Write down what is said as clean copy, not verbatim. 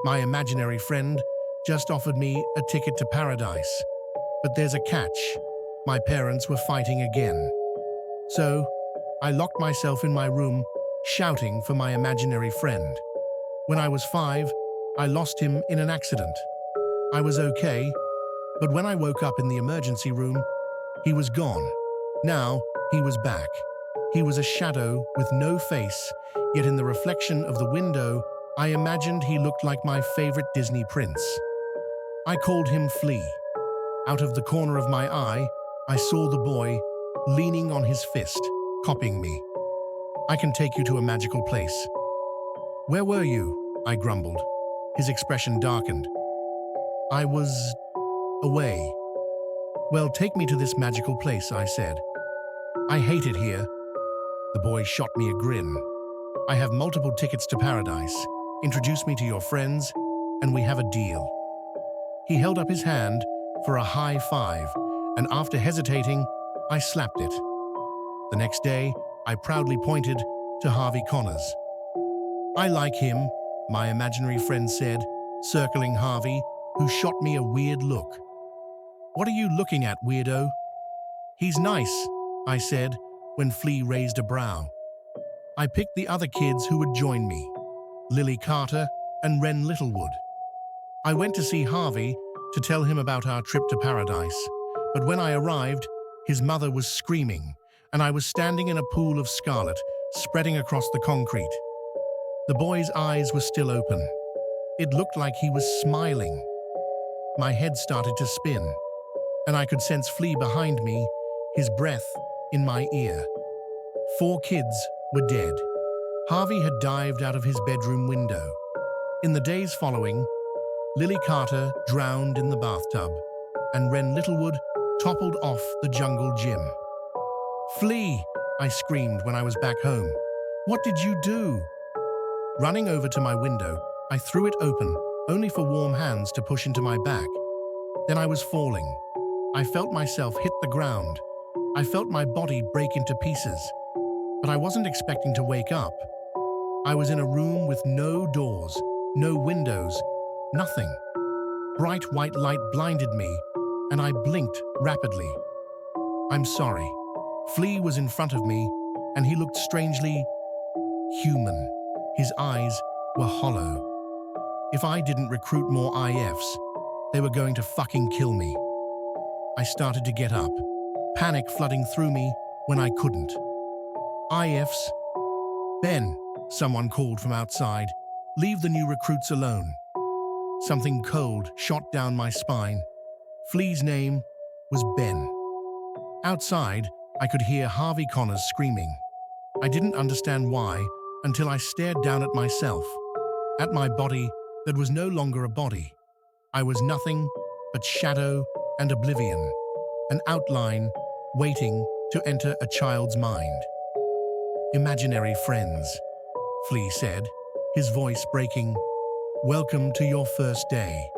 My imaginary friend just offered me a ticket to paradise. But there's a catch. My parents were fighting again. So, I locked myself in my room, shouting for my imaginary friend. When I was 5, I lost him in an accident. I was okay, but when I woke up in the emergency room, he was gone. Now, he was back. He was a shadow with no face, yet in the reflection of the window, I imagined he looked like my favorite Disney prince. I called him Flea. Out of the corner of my eye, I saw the boy, leaning on his fist, copying me. I can take you to a magical place. Where were you? I grumbled. His expression darkened. I was away. Well, take me to this magical place, I said. I hate it here. The boy shot me a grin. I have multiple tickets to paradise. Introduce me to your friends, and we have a deal. He held up his hand for a high five, and after hesitating, I slapped it. The next day, I proudly pointed to Harvey Connors. I like him, my imaginary friend said, circling Harvey, who shot me a weird look. What are you looking at, weirdo? He's nice, I said, when Flea raised a brow. I picked the other kids who would join me, Lily Carter and Wren Littlewood. I went to see Harvey to tell him about our trip to paradise, but when I arrived, his mother was screaming, and I was standing in a pool of scarlet, spreading across the concrete. The boy's eyes were still open. It looked like he was smiling. My head started to spin, and I could sense Flea behind me, his breath in my ear. 4 kids were dead. Harvey had dived out of his bedroom window. In the days following, Lily Carter drowned in the bathtub, and Wren Littlewood toppled off the jungle gym. Flea, I screamed when I was back home. What did you do? Running over to my window, I threw it open, only for warm hands to push into my back. Then I was falling. I felt myself hit the ground. I felt my body break into pieces. But I wasn't expecting to wake up. I was in a room with no doors, no windows, nothing. Bright white light blinded me, and I blinked rapidly. I'm sorry. Flea was in front of me, and he looked strangely human. His eyes were hollow. If I didn't recruit more IFs, they were going to fucking kill me. I started to get up, panic flooding through me when I couldn't. IFs? Ben, someone called from outside. Leave the new recruits alone. Something cold shot down my spine. Flea's name was Ben. Outside, I could hear Harvey Connors screaming. I didn't understand why until I stared down at myself, at my body that was no longer a body. I was nothing but shadow and oblivion, an outline waiting to enter a child's mind. Imaginary friends, Flea said, his voice breaking. Welcome to your first day.